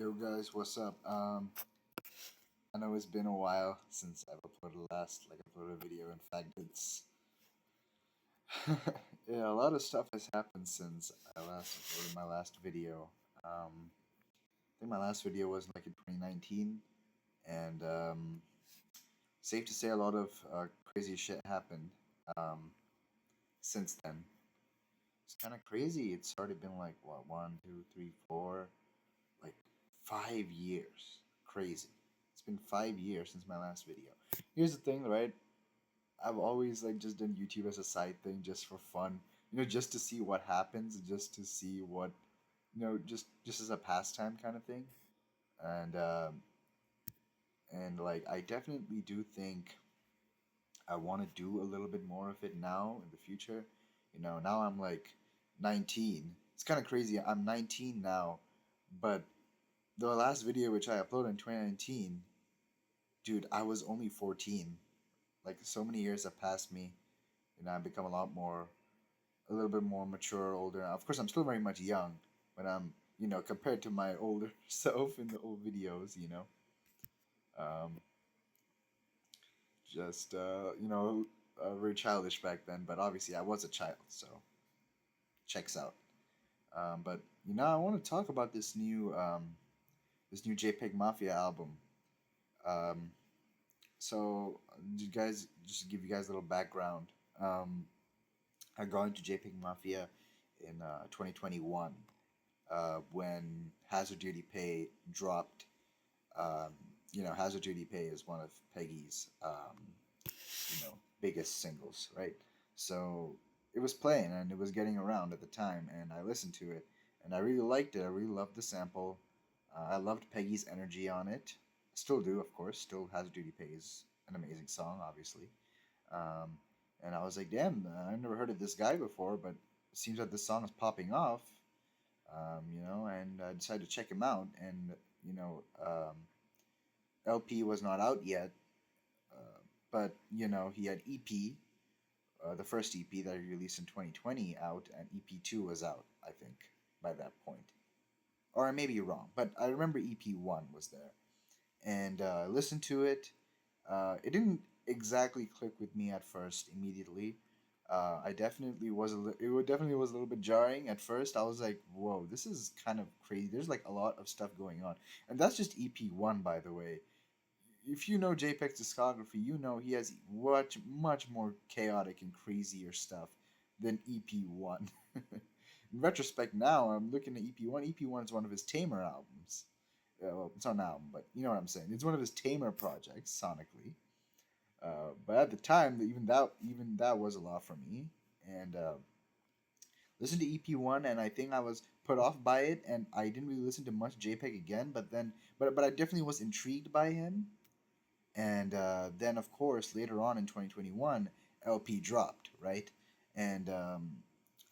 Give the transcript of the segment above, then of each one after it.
Yo guys, what's up? I know it's been a while since I've uploaded a video. In fact, it's yeah, a lot of stuff has happened since I last uploaded my last video. I think my last video was like in 2019, and safe to say a lot of crazy shit happened since then. It's kind of crazy. It's already been like what 1, 2, 3, 4, like 5 years. Crazy. It's been 5 years since my last video. Here's the thing, right? I've always like just done YouTube as a side thing, just for fun. Just to see what happens, just to see what just as a pastime kind of thing. And like I definitely do think I want to do a little bit more of it now in the future. Now I'm like 19. It's kind of crazy. I'm 19 now, but the last video which I uploaded in 2019, dude, I was only 14. Like so many years have passed me, I've become a little bit more mature, older. Of course, I'm still very much young, but I'm, compared to my older self in the old videos, um, just, very childish back then. But obviously, I was a child, so checks out. But I want to talk about this new JPEG Mafia album. Um, so, you guys, just to give you guys a little background, I got into JPEG Mafia in 2021 when Hazard Duty Pay dropped. Um, Hazard Duty Pay is one of Peggy's biggest singles, right? So it was playing and it was getting around at the time, and I listened to it and I really liked it. I really loved the sample. I loved Peggy's energy on it. Still do, of course. Still, Hazard Duty Pay is an amazing song, obviously. Um, and I was like, damn, I've never heard of this guy before, but it seems like this song is popping off. And I decided to check him out. And LP was not out yet, but he had EP, the first EP that he released in 2020 out, and EP2 was out, I think, by that point. Or I may be wrong, but I remember EP1 was there. And I listened to it. It didn't exactly click with me at first immediately. I definitely was definitely was a little bit jarring at first. I was like, "Whoa, this is kind of crazy." There's like a lot of stuff going on, and that's just EP1, by the way. If you know JPEG's discography, you know he has much more chaotic and crazier stuff than EP1. In retrospect, now I'm looking at EP1. EP1 is one of his tamer albums. Well, it's not an album, but you know what I'm saying. It's one of his tamer projects sonically. But at the time, even that was a lot for me. And listened to EP1, and I think I was put off by it, and I didn't really listen to much JPEG again. But I definitely was intrigued by him. And then, of course, later on in 2021, LP dropped, right? And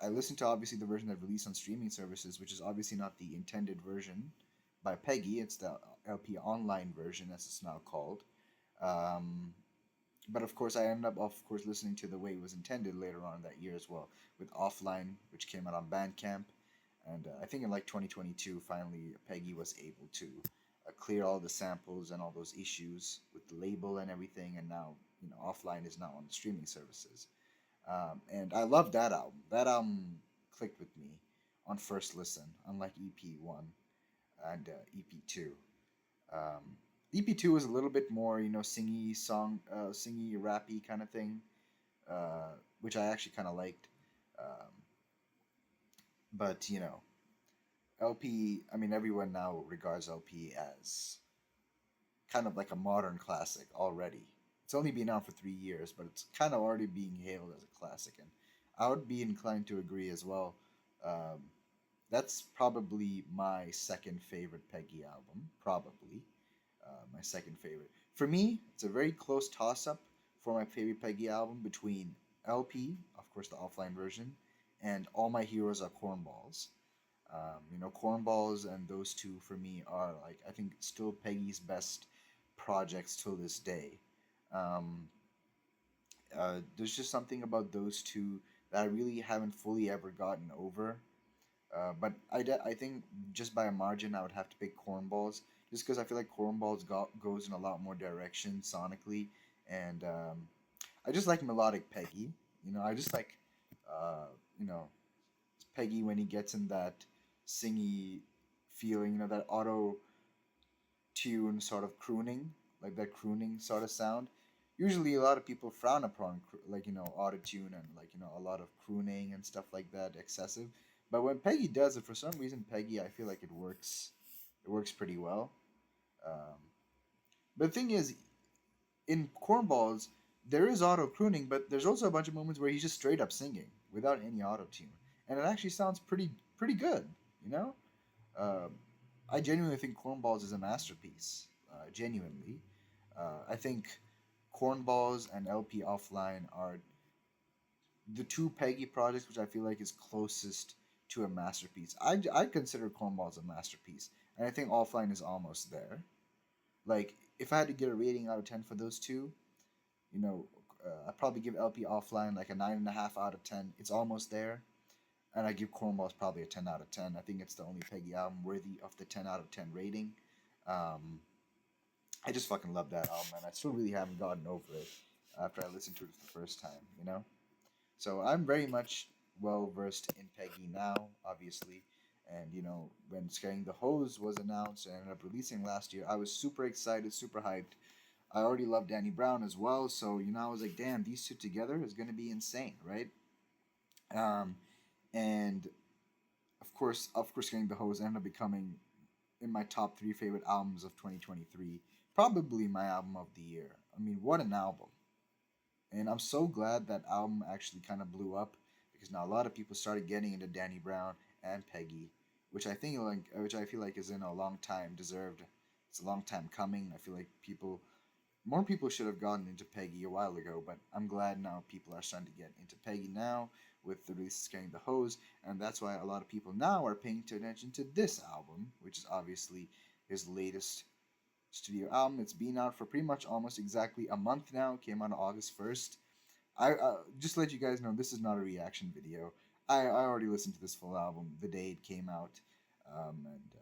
I listened to obviously the version that released on streaming services, which is obviously not the intended version by Peggy. It's the LP online version, as it's now called. Um, but of course, I ended up, of course, listening to the way it was intended later on that year as well, with Offline, which came out on Bandcamp. And I think in like 2022, finally, Peggy was able to clear all the samples and all those issues with the label and everything. And now, Offline is now on the streaming services. And I love that album. That album clicked with me on first listen, unlike EP1 and EP2. Um, EP2 was a little bit more, singy, rappy kind of thing, which I actually kind of liked. Um, but LP, I mean, everyone now regards LP as kind of like a modern classic already. It's only been out for 3 years, but it's kind of already being hailed as a classic, and I would be inclined to agree as well. Um, that's probably my second favorite Peggy album, probably my second favorite. For me, it's a very close toss-up for my favorite Peggy album between LP, of course, the offline version, and All My Heroes Are Cornballs. Cornballs and those two for me are like I think still Peggy's best projects till this day. Um, there's just something about those two that I really haven't fully ever gotten over. I think just by a margin, I would have to pick Cornballs, just because I feel like goes in a lot more direction sonically, and I just like melodic Peggy. I just like, uh, you know, Peggy when he gets in that singy feeling, that auto tune sort of crooning, like that crooning sort of sound. Usually, a lot of people frown upon like auto tune and like a lot of crooning and stuff like that, excessive. But when Peggy does it, for some reason, Peggy, I feel like it works. It works pretty well. Um, but the thing is, in Cornballs, there is auto crooning, but there's also a bunch of moments where he's just straight up singing without any auto tune, and it actually sounds pretty good. You know, uh, I genuinely think Cornballs is a masterpiece. Genuinely, I think Cornballs and LP Offline are the two Peggy projects which I feel like is closest to a masterpiece. I consider Cornballs a masterpiece, and I think Offline is almost there. Like, if I had to get a rating out of 10 for those two, you know, I'd probably give LP Offline like a 9.5 out of 10. It's almost there. And I give Cornballs probably a 10 out of 10. I think it's the only Peggy album worthy of the 10 out of 10 rating. Um, I just fucking love that album, and I still really haven't gotten over it after I listened to it for the first time. So I'm very much well versed in Peggy now, obviously. And when Scaring the Hose was announced and ended up releasing last year, I was super excited, super hyped. I already love Danny Brown as well, so I was like, damn, these two together is gonna be insane, right? Um, and of course, Getting the Hose ended up becoming in my top three favorite albums of 2023. Probably my album of the year. I mean, what an album! And I'm so glad that album actually kind of blew up because now a lot of people started getting into Danny Brown and Peggy, which I feel like is in a long time deserved. It's a long time coming. I feel like more people should have gotten into Peggy a while ago, but I'm glad now people are starting to get into Peggy now with the release of Getting the Hose, and that's why a lot of people now are paying attention to this album, which is obviously his latest studio album. It's been out for pretty much almost exactly a month now. It came out on August 1st. I just to let you guys know, this is not a reaction video. I already listened to this full album the day it came out, and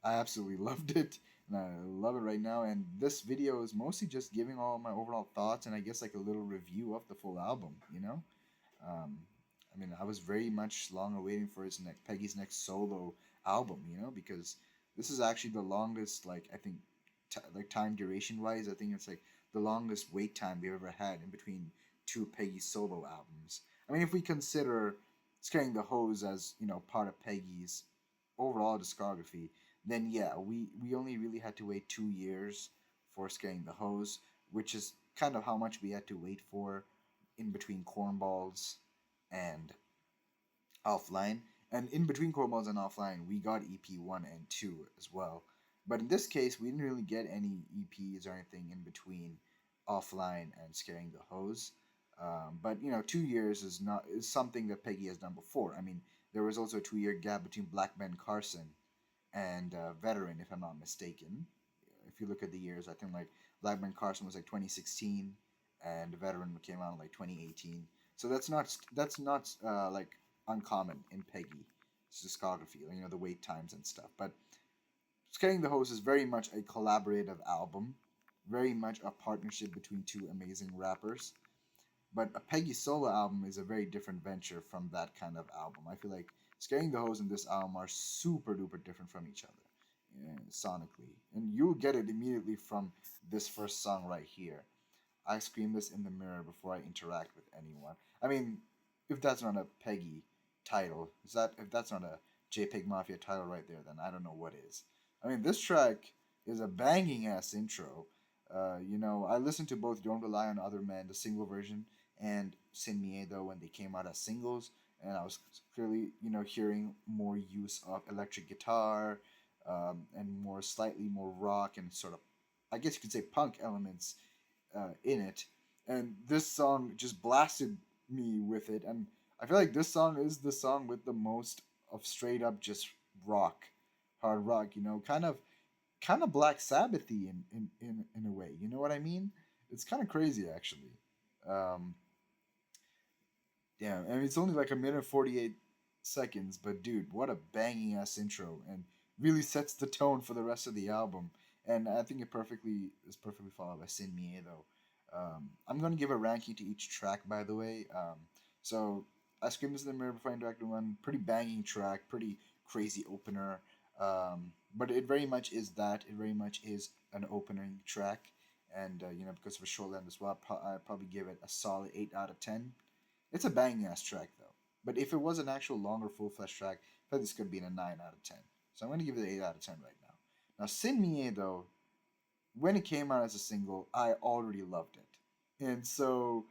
I absolutely loved it, and I love it right now. And this video is mostly just giving all my overall thoughts and I guess like a little review of the full album. Um, I mean, I was very much long awaiting for Peggy's next solo album, because this is actually the longest, like I think, like time duration wise, I think it's like the longest wait time we've ever had in between two Peggy solo albums. I mean, if we consider Scaring the Hose as part of Peggy's overall discography, then yeah, we only really had to wait 2 years for Scaring the Hose, which is kind of how much we had to wait for in between Cornballs and Offline. And in between Cornballs and Offline, we got EP 1 and 2 as well. But in this case, we didn't really get any EPs or anything in between Offline and Scaring the Hose. But 2 years is something that Peggy has done before. I mean, there was also a 2 year gap between Black Ben Carson and Veteran, if I'm not mistaken. If you look at the years, I think like Black Ben Carson was like 2016, and Veteran came out in like 2018. So that's not like uncommon in Peggy's discography, the wait times and stuff. But Scaring the Hose is very much a collaborative album, very much a partnership between two amazing rappers. But a Peggy solo album is a very different venture from that kind of album. I feel like Scaring the Hose and this album are super duper different from each other, sonically. And you'll get it immediately from this first song right here. I scream this in the mirror before I interact with anyone. I mean, if that's not a Peggy title, if that's not a JPEG Mafia title right there, then I don't know what is. I mean, this track is a banging ass intro. I listened to both "Don't Rely on Other Men," the single version, and "Sin Miedo" when they came out as singles, and I was clearly, hearing more use of electric guitar, and slightly more rock and sort of, I guess you could say, punk elements in it, and this song just blasted me with it, and I feel like this song is the song with the most of straight up just rock, hard rock, kind of Black Sabbathy in a way. You know what I mean? It's kind of crazy actually. Um, yeah, and it's only like a minute 48 seconds, but dude, what a banging ass intro, and really sets the tone for the rest of the album. And I think it perfectly is perfectly followed by Sin Miedo. I'm gonna give a ranking to each track, by the way. So I screamed this in the mirror before I interacted one. Pretty banging track, pretty crazy opener. But it very much is that. It very much is an opening track, and because of a short length as well, I probably give it a solid 8 out of 10. It's a banging ass track though. But if it was an actual longer full fledged track, I feel this could be a 9 out of 10. So I'm gonna give it an 8 out of 10 right now. Now Sin Mie though, when it came out as a single, I already loved it. And so,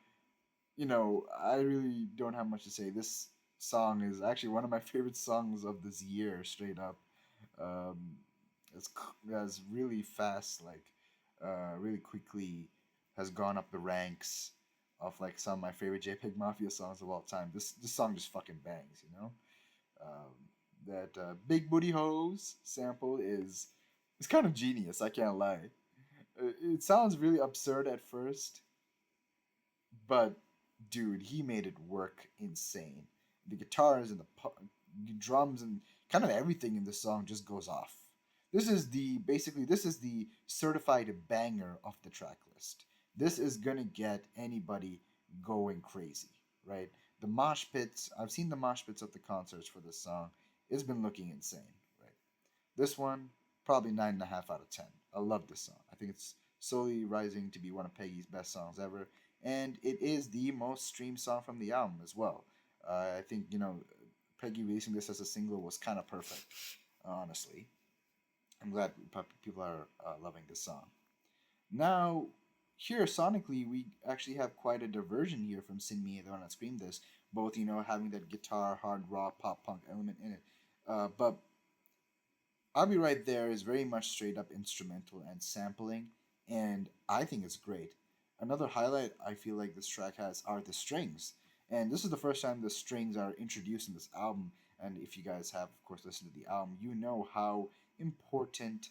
I really don't have much to say. This song is actually one of my favorite songs of this year, straight up. Um, it's really fast, like really quickly has gone up the ranks of like some of my favorite JPEG Mafia songs of all time. This song just fucking bangs. That Big Booty Hose sample is kind of genius. I can't lie. It sounds really absurd at first, but dude, he made it work insane. The guitars and the drums and kind of everything in the song just goes off. This is the certified banger of the track list. This is gonna get anybody going crazy, right? The mosh pits. I've seen the mosh pits at the concerts for this song. It's been looking insane, right? This one, probably 9.5 out of 10. I love this song. I think it's slowly rising to be one of Peggy's best songs ever, and it is the most streamed song from the album as well. I think Peggy releasing this as a single was kind of perfect. Honestly, I'm glad people are loving this song. Now, here sonically, we actually have quite a diversion here from Sin Me the one that screamed this. Both having that guitar, hard rock, pop punk element in it, but I'll Be Right There is very much straight up instrumental and sampling, and I think it's great. Another highlight I feel like this track has are the strings. And this is the first time the strings are introduced in this album. And if you guys have, of course, listened to the album, you know how important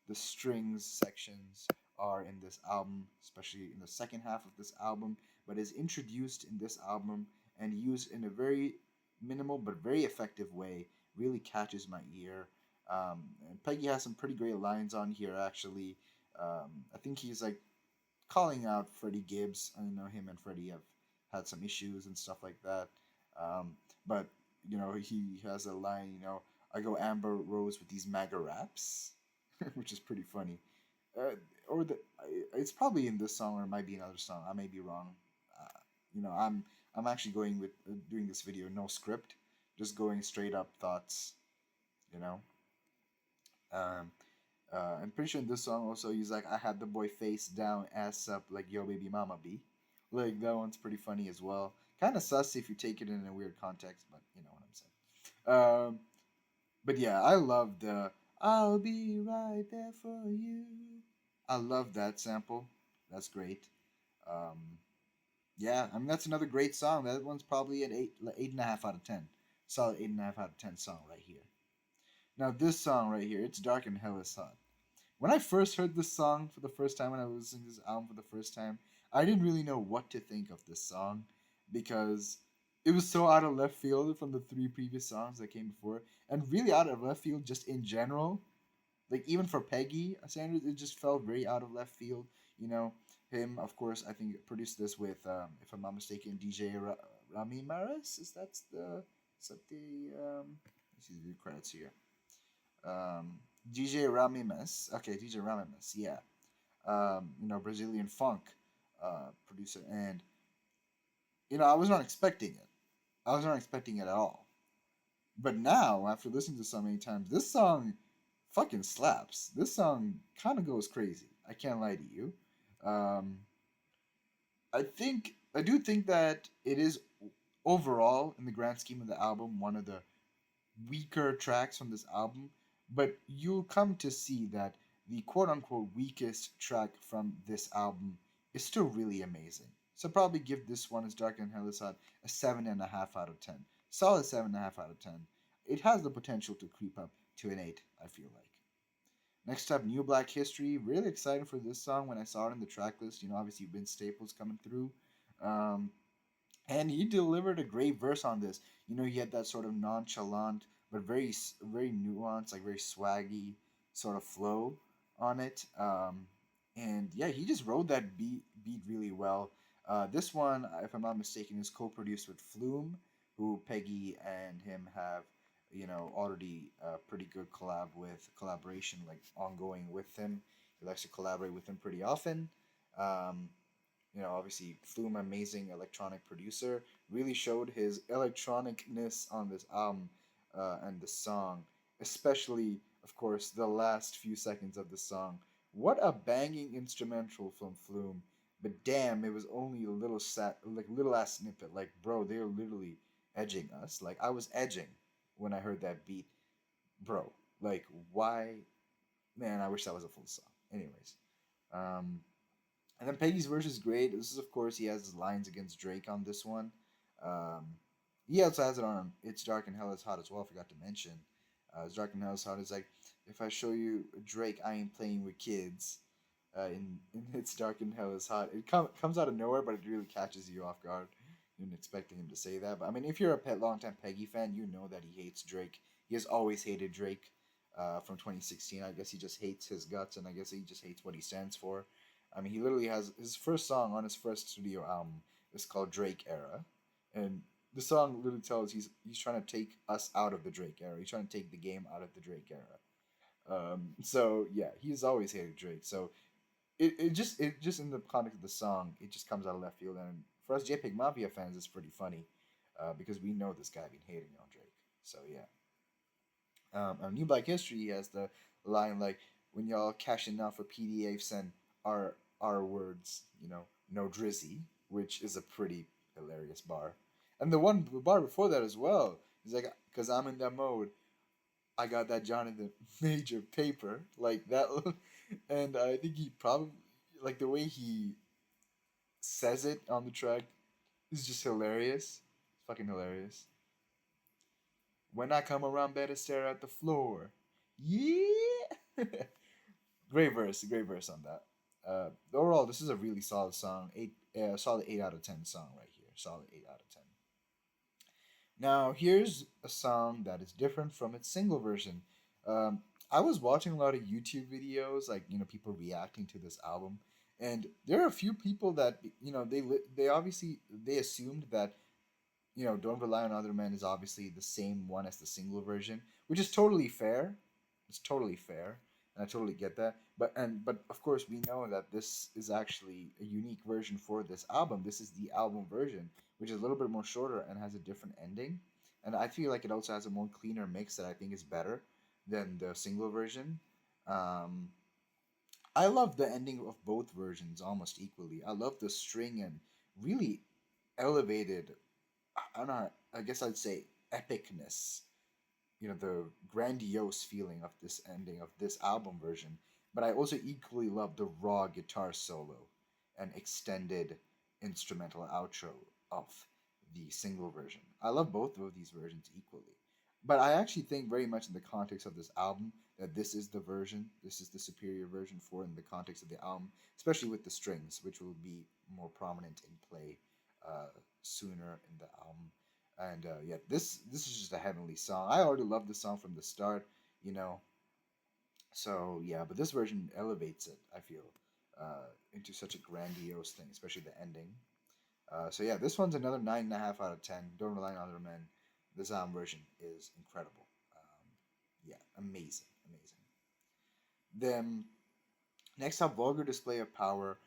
the strings sections are in this album, especially in the second half of this album, but is introduced in this album and used in a very minimal but very effective way. Really catches my ear. And Peggy has some pretty great lines on here, actually. I think he's like calling out Freddie Gibbs. I know him and Freddie have had some issues and stuff like that. But he has a line. I go Amber Rose with these MAGA raps, which is pretty funny. Or it's probably in this song or it might be another song. I may be wrong. I'm actually going with doing this video no script, just going straight up thoughts. You know. Um, I'm pretty sure in this song also he's like, I had the boy face down, ass up, like yo baby mama be. Like that one's pretty funny as well. Kind of sus if you take it in a weird context, but you know what I'm saying. But yeah, I love the I'll be right there for you. I love that sample. That's great. Um, yeah, I mean that's another great song. That one's probably at 8.5 out of 10. Solid 8.5 out of 10 song right here. Now this song right here, it's dark and hell is hot. When I first heard this song for the first time, when I was listening to this album for the first time, I didn't really know what to think of this song because it was so out of left field from the three previous songs that came before, and really out of left field just in general. Like even for Peggy Sanders, it just felt very out of left field. You know, him, of course, I think produced this with, if I'm not mistaken, DJ Rami Maris. Is that the let's see the credits here. Um, DJ Ramimes. Okay, DJ Ramimes. Yeah. Brazilian funk producer, and I was not expecting it. I was not expecting it at all. But now, after listening to so many times, this song fucking slaps. This song kind of goes crazy. I can't lie to you. Um, I do think that it is overall, in the grand scheme of the album, one of the weaker tracks from this album, but you'll come to see that the quote unquote weakest track from this album is still really amazing. So probably give this one, as Dark and Hell is Hot, a 7.5 out of 10. Solid 7.5 out of 10. It has the potential to creep up to an 8, I feel like. Next up, New Black History. Really excited for this song when I saw it in the track list. Obviously Vince Staples coming through. Um, and he delivered a great verse on this. You know, he had that sort of nonchalant but very nuanced, like very swaggy sort of flow on it. And yeah, he just rode that beat really well. This one, if I'm not mistaken, is co-produced with Flume, who Peggy and him have, you know, already a pretty good collaboration, like ongoing with him. He likes to collaborate with him pretty often. Um, you know, obviously Flume, amazing electronic producer, really showed his electronicness on this album and the song, especially, of course, the last few seconds of the song. What a banging instrumental from Flume! But damn, it was only a little like little ass snippet. Like, bro, they're literally edging us. Like, I was edging when I heard that beat, bro. Like, why? Man, I wish that was a full song. Anyways, um, and then Peggy's verse is great. This is, of course, he has his lines against Drake on this one. Um, he also has it on It's Dark and Hell is Hot as well. I forgot to mention. It's Dark and Hell is Hot is like, if I show you Drake, I ain't playing with kids. In It's Dark and Hell is Hot. It comes out of nowhere, but it really catches you off guard. You didn't expecting him to say that. But I mean, if you're a longtime Peggy fan, you know that he hates Drake. He has always hated Drake from 2016. I guess he just hates his guts, and I guess he just hates what he stands for. I mean, he literally has his first song on his first studio album is called Drake Era, and the song literally tells he's trying to take us out of the Drake era. He's trying to take the game out of the Drake era. So yeah, he's always hated Drake. So it just in the context of the song, it just comes out of left field. And for us JPEG Mafia fans, it's pretty funny because we know this guy been hating on Drake. So yeah, on New Black History has the line like, "When y'all cashing out for PDFs and our words, you know, no drizzy," which is a pretty hilarious bar. And the bar before that as well is like, "Cause I'm in that mode. I got that Jonathan Major paper like that," and I think he probably like the way he says it on the track is just hilarious. It's fucking hilarious. When I come around, better stare at the floor. Yeah. Great verse on that. Overall, this is a really solid song. Solid 8 out of 10 song right here. Solid 8 out of 10. Now, here's a song that is different from its single version. Um, I was watching a lot of YouTube videos, like people reacting to this album, and there are a few people that they obviously they assumed that Don't Rely on Other Men is obviously the same one as the single version, which is totally fair. It's totally fair, and I totally get that. But of course we know that this is actually a unique version for this album. This is the album version, which is a little bit more shorter and has a different ending. And I feel like it also has a more cleaner mix that I think is better than the single version. Um, I love the ending of both versions almost equally. I love the string and really elevated, I don't know, I guess I'd say epicness, the grandiose feeling of this ending of this album version. But I also equally love the raw guitar solo and extended instrumental outro of the single version. I love both of these versions equally. But I actually think very much in the context of this album that this is the superior version for in the context of the album, especially with the strings, which will be more prominent in play sooner in the album. And yeah, this is just a heavenly song. I already loved the song from the start, you know. So yeah, but this version elevates it. I feel into such a grandiose thing, especially the ending. So yeah, this one's another 9.5 out of 10. Don't Rely on Other Men. This album version is incredible. Yeah, amazing, amazing. Then next up, Vulgar Display of Power.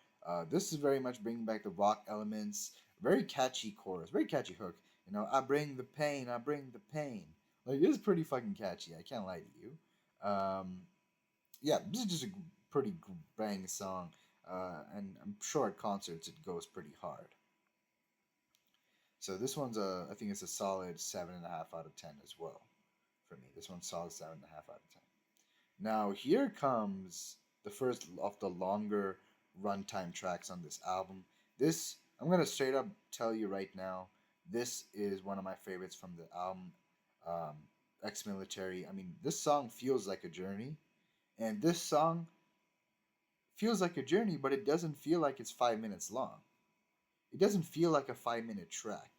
This is very much bringing back the rock elements. Very catchy chorus, very catchy hook. I bring the pain, I bring the pain. Like, it is pretty fucking catchy. I can't lie to you. Yeah, this is just a pretty bang song. And I'm sure at concerts it goes pretty hard. So this one's I think it's a solid 7.5 out of 10 as well for me. This one's solid 7.5 out of 10. Now here comes the first of the longer runtime tracks on this album. This I'm gonna straight up tell you right now. This is one of my favorites from the album, um, Exmilitary. I mean, this song feels like a journey, and this song feels like a journey, but it doesn't feel like it's 5 minutes long. It doesn't feel like a 5 minute track,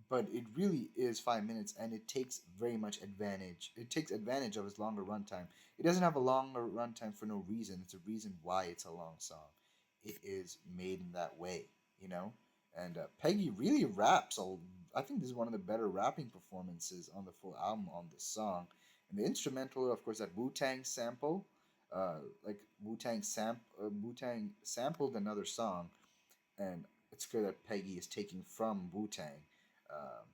but it really is 5 minutes, and it takes very much advantage. It takes advantage of its longer runtime. It doesn't have a longer runtime for no reason. It's a reason why it's a long song. It is made in that way, you know. And Peggy really raps. I think this is one of the better rapping performances on the full album on this song. And the instrumental, of course, that Wu Tang sample, like Wu Tang sampled another song, and it's clear that Peggy is taking from Wu Tang, um,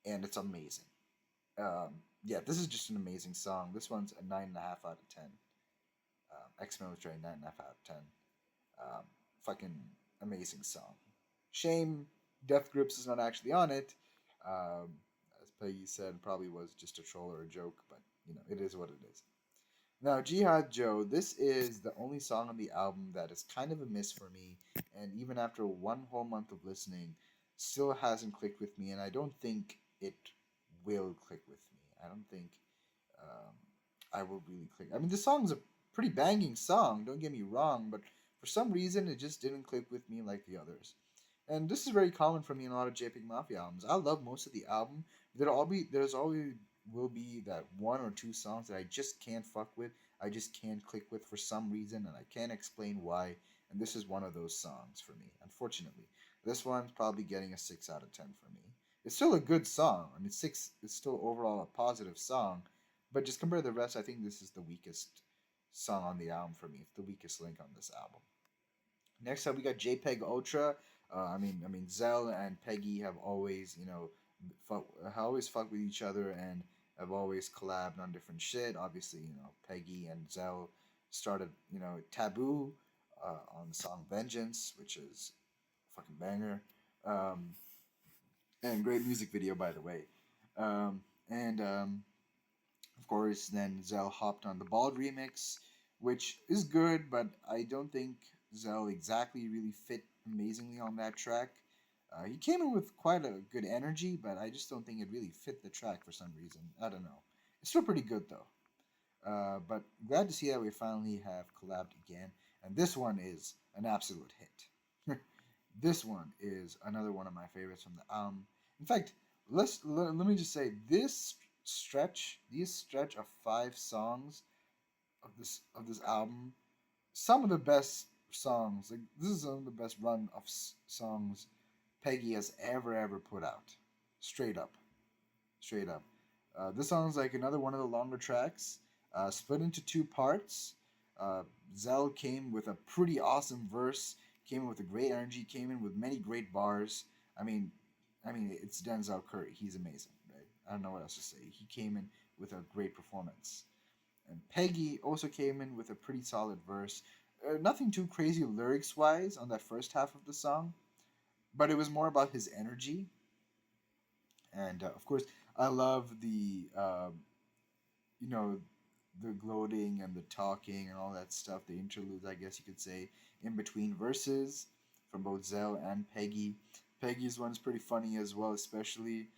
and it's amazing. Yeah, this is just an amazing song. This one's a 9.5 out of 10. Exmilitary 9.5 out of 10. Um, Fucking amazing song. Shame Death Grips is not actually on it. Um, as Peggy said, probably was just a troll or a joke, but it is what it is. Now, Jihad Joe, this is the only song on the album that is kind of a miss for me, and even after one whole month of listening, still hasn't clicked with me, and I don't think it will click with me. I don't think um, I will really click. I mean, the song's a pretty banging song, don't get me wrong, but for some reason, it just didn't click with me like the others. And this is very common for me in a lot of JPEG Mafia albums. I love most of the album. There's always will be that one or two songs that I just can't fuck with. I just can't click with for some reason, and I can't explain why. And this is one of those songs for me. Unfortunately, this one's probably getting a 6 out of 10 for me. It's still a good song. I mean, six is still overall a positive song, but just compared to the rest, I think this is the weakest song on the album for me. It's the weakest link on this album. Next up, we got JPEG Ultra. I mean, Zell and Peggy have always, have always fucked with each other and have always collabed on different shit. Obviously, Peggy and Zell started, Taboo on the song Vengeance, which is a fucking banger, um, and great music video, by the way. And Of course, then Zell hopped on the Bald remix, which is good, but I don't think Zell exactly really fit amazingly on that track. He came in with quite a good energy, but I just don't think it really fit the track for some reason. I don't know. It's still pretty good though. But glad to see that we finally have collabed again, and this one is an absolute hit. This one is another one of my favorites from the album. In fact, let me just say this stretch of 5 songs of this album, some of the best songs. Like this is some of the best run of songs Peggy has ever put out. Straight up, straight up. This song's like another one of the longer tracks, split into 2 parts. Uh, Zell came with a pretty awesome verse, came in with a great energy, came in with many great bars. I mean, it's Denzel Curry. He's amazing, right? I don't know what else to say. He came in with a great performance. And Peggy also came in with a pretty solid verse. Nothing too crazy lyrics wise on that first half of the song, but it was more about his energy. And of course, I love you know, the gloating and the talking and all that stuff, the interludes, I guess you could say, in between verses from both Zell and Peggy. Peggy's one's pretty funny as well, especially,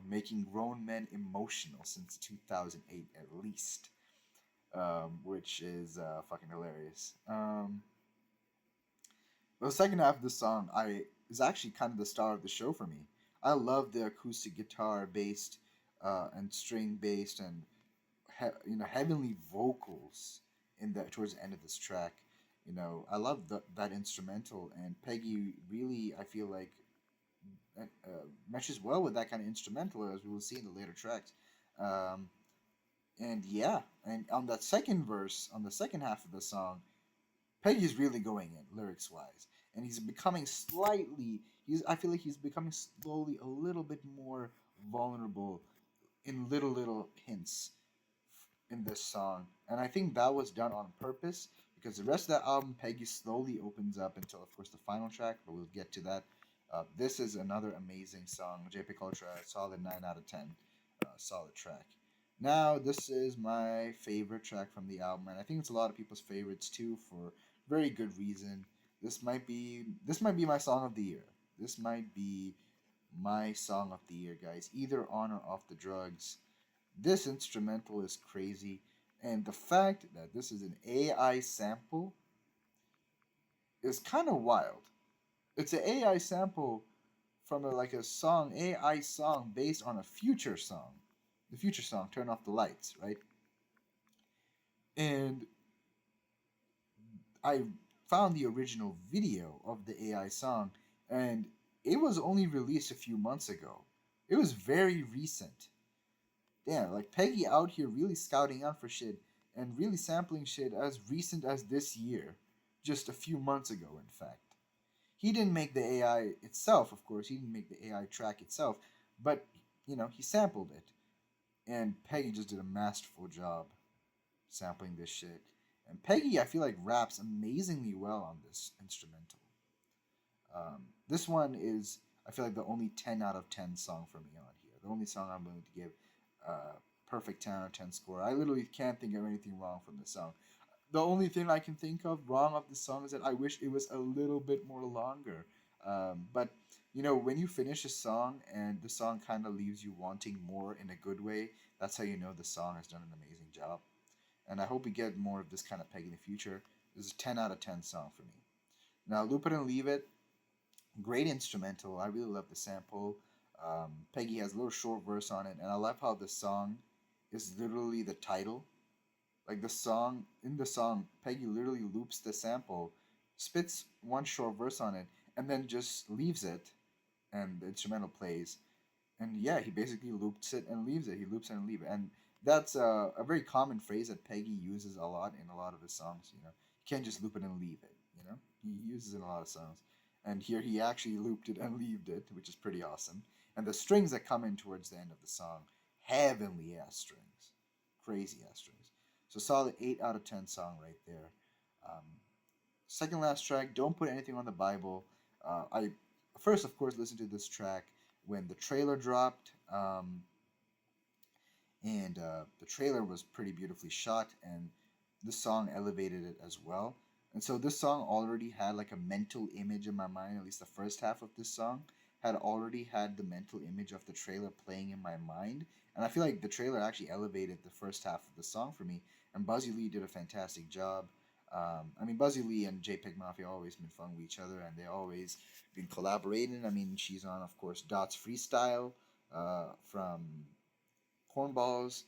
making grown men emotional since 2008 at least, which is fucking hilarious. The second half of the song is actually kind of the star of the show for me. I love the acoustic guitar based and string based and heavenly vocals in the towards the end of this track. I love that instrumental, and Peggy really, I feel like, meshes well with that kind of instrumental, as we will see in the later tracks. Um, and yeah, and on that second verse, on the second half of the song, Peggy's really going in lyrics wise, and he's becoming slightly. He's I feel like he's becoming slowly a little bit more vulnerable in little hints in this song, and I think that was done on purpose because the rest of that album, Peggy slowly opens up until, of course, the final track. But we'll get to that. This is another amazing song. JPEG Ultra, solid 9 out of 10, solid track. Now, this is my favorite track from the album, and I think it's a lot of people's favorites too, for very good reason. This might be my song of the year. This might be my song of the year, guys. Either on or off the drugs. This instrumental is crazy, and the fact that this is an AI sample is kind of wild. It's an AI sample from like a song, AI song based on a future song. The future song, Turn Off the Lights, right? And I found the original video of the AI song, and it was only released a few months ago. It was very recent. Damn, like Peggy out here really scouting out for shit and really sampling shit as recent as this year, just a few months ago, in fact. He didn't make the AI itself, of course. He didn't make the AI track itself, but he sampled it, and Peggy just did a masterful job sampling this shit. And Peggy, I feel like raps amazingly well on this instrumental. This one is, I feel like, the only 10 out of 10 song for me on here. The only song I'm willing to give perfect 10 out of 10 score. I literally can't think of anything wrong from this song. The only thing I can think of wrong of the song is that I wish it was a little bit more longer. But when you finish a song and the song kind of leaves you wanting more in a good way, that's how you know the song has done an amazing job. And I hope we get more of this kind of Peg in the future. This is a 10 out of 10 song for me. Now, Loop It and Leave It, great instrumental. I really love the sample. Peggy has a little short verse on it, and I love how the song is literally the title. Like in the song, Peggy literally loops the sample, spits one short verse on it, and then just leaves it, and the instrumental plays. And yeah, he basically loops it and leaves it. He loops it and leaves it, and that's a very common phrase that Peggy uses a lot in a lot of his songs. You can't just loop it and leave it. He uses it in a lot of songs, and here he actually looped it and leaved it, which is pretty awesome. And the strings that come in towards the end of the song, heavenly ass strings, crazy ass strings. So solid 8 out of 10 song right there. Um, Second last track, Don't Put Anything on the Bible. I first, of course, listened to this track when the trailer dropped, and the trailer was pretty beautifully shot, and the song elevated it as well. And so this song already had like a mental image in my mind. At least the first half of this song had already had the mental image of the trailer playing in my mind, and I feel like the trailer actually elevated the first half of the song for me. And Buzzy Lee did a fantastic job. I mean, Buzzy Lee and JPEG Mafia always been fun with each other, and they always been collaborating. I mean, she's on, of course, Dot's Freestyle from Cornballs,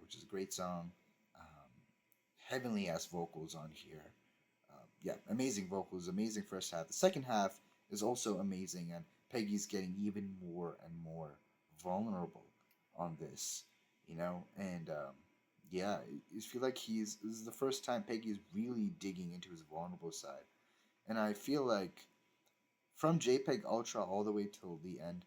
which is a great song. Um, Heavenly ass vocals on here. Yeah, amazing vocals, amazing first half. The second half is also amazing, and Peggy's getting even more and more vulnerable on this. And yeah, I feel like this is the first time Peggy is really digging into his vulnerable side, and I feel like from JPEG Ultra all the way till the end,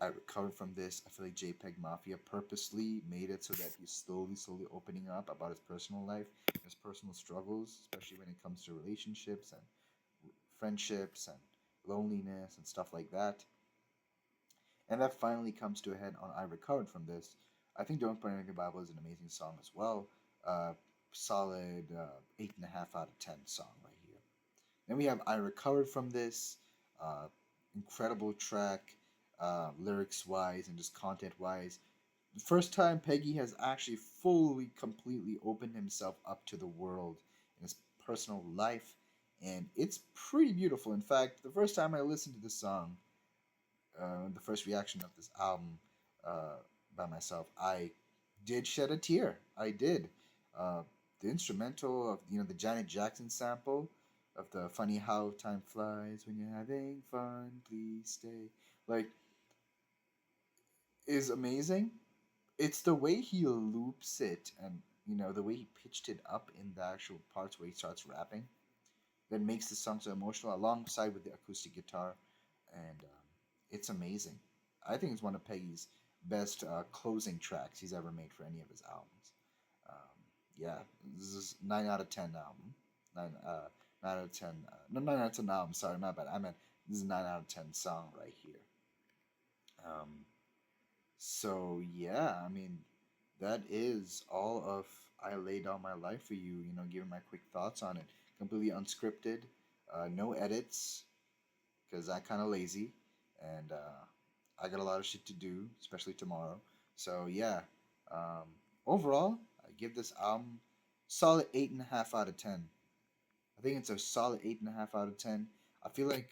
I recovered from this. I feel like JPEG Mafia purposely made it so that he's slowly opening up about his personal life, his personal struggles, especially when it comes to relationships and friendships and loneliness and stuff like that. And that finally comes to a head on I Recovered from This. I think Don't Put Anything in the Bible is an amazing song as well. Uh, Solid 8.5 out of 10 song right here. Then we have I Recovered from This. Uh, Incredible track, lyrics wise and just content wise. The first time Peggy has actually fully, completely opened himself up to the world in his personal life, and it's pretty beautiful. In fact, the first time I listened to this song, the first reaction of this album uh, by myself, I did shed a tear. I did. Uh, the instrumental of the Janet Jackson sample of the "Funny How Time Flies When You're Having Fun, Please Stay," like, is amazing. It's the way he loops it, and the way he pitched it up in the actual parts where he starts rapping, that makes the song so emotional, alongside with the acoustic guitar, and it's amazing. I think it's one of Peggy's best closing tracks he's ever made for any of his albums. Um, yeah, this is 9 out of 10 album. 9 out of 10. No, 9 out of 10 album. Sorry, my bad. I meant this is 9 out of 10 song right here. Um, so yeah, I mean, that is all of I laid out my life for you. Giving my quick thoughts on it, completely unscripted, no edits, because I'm kind of lazy, and I got a lot of shit to do, especially tomorrow. So yeah, um, overall, I give this album solid 8.5 out of 10. I think it's a solid 8.5 out of 10. I feel like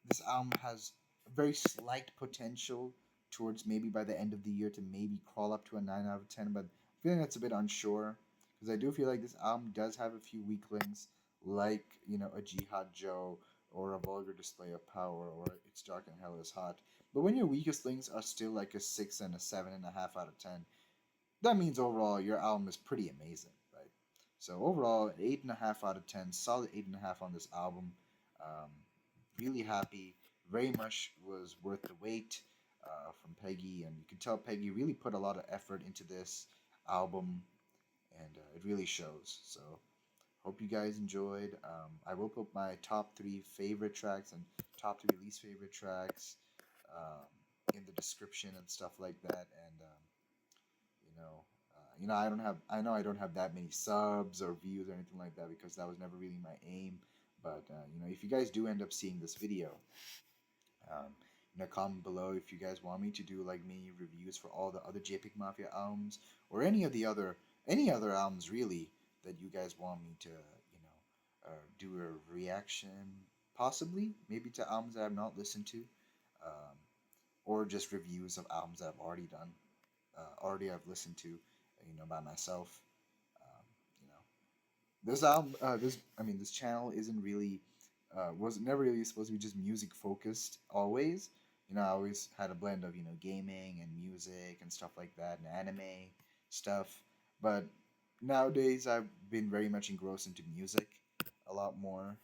this album has a very slight potential towards maybe by the end of the year to maybe crawl up to a 9 out of 10, but I'm feeling that's a bit unsure because I do feel like this album does have a few weak links, like, a Jihad Joe or a Vulgar Display of Power or It's Dark and Hell is Hot. But when your weakest links are still like a 6 and a 7.5 out of 10, that means overall your album is pretty amazing, right? So overall, an 8.5 out of 10, solid 8.5 on this album. Um, really happy. Very much was worth the wait from Peggy, and you can tell Peggy really put a lot of effort into this album, and it really shows. So hope you guys enjoyed. I will put my top three favorite tracks and top three least favorite tracks um, in the description and stuff like that, and you know, I know I don't have that many subs or views or anything like that because that was never really my aim. But if you guys do end up seeing this video, um, comment below if you guys want me to do like mini reviews for all the other JPEG Mafia albums or any other albums really that you guys want me to do a reaction, possibly maybe to albums that I've not listened to, um, or just reviews of albums that I've already done, already I've listened to, by myself. Um, you know, this album, this channel isn't really, was never really supposed to be just music focused always. I always had a blend of gaming and music and stuff like that and anime stuff. But nowadays, I've been very much engrossed into music a lot more.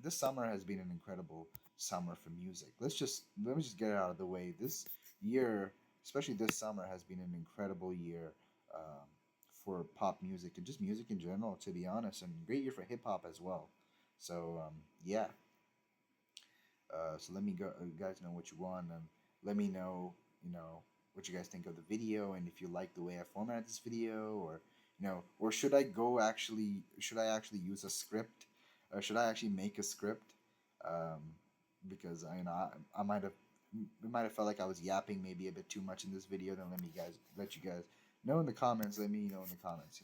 This summer has been an incredible summer for music. Let me just get it out of the way. This year, especially this summer, has been an incredible year. For pop music and just music in general, to be honest, and great year for hip hop as well. So yeah. So let me go, guys know what you want, and let me know, what you guys think of the video, and if you like the way I formatted this video, or or should I actually use a script, or should I actually make a script? Um, because I might have it might have felt like I was yapping maybe a bit too much in this video. Then let you guys know in the comments. Let me know in the comments.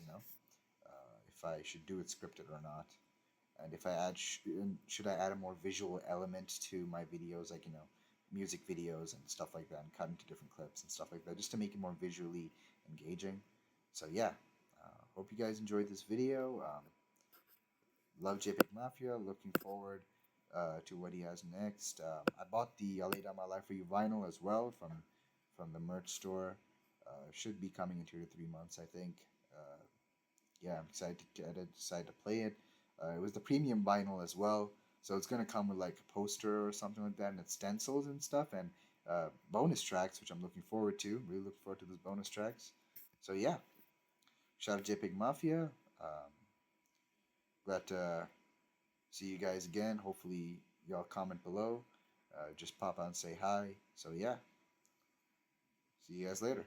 If I should do it scripted or not, and if I should I add a more visual element to my videos, like music videos and stuff like that, and cut into different clips and stuff like that, just to make it more visually engaging. So yeah, hope you guys enjoyed this video. Love JPEG Mafia. Looking forward to what he has next. I bought the "I Lay Down My Life for You" vinyl as well from the merch store. Should be coming in 2 to 3 months, I think. Uh, yeah, I'm excited to get it. Decided to play it. It was the premium vinyl as well, so it's gonna come with like a poster or something like that, and it's stencils and stuff, and bonus tracks, which I'm looking forward to. Really looking forward to those bonus tracks. So yeah, shout out JPEG Mafia. Glad to see you guys again. Hopefully y'all comment below. Just pop out and say hi. So yeah, see you guys later.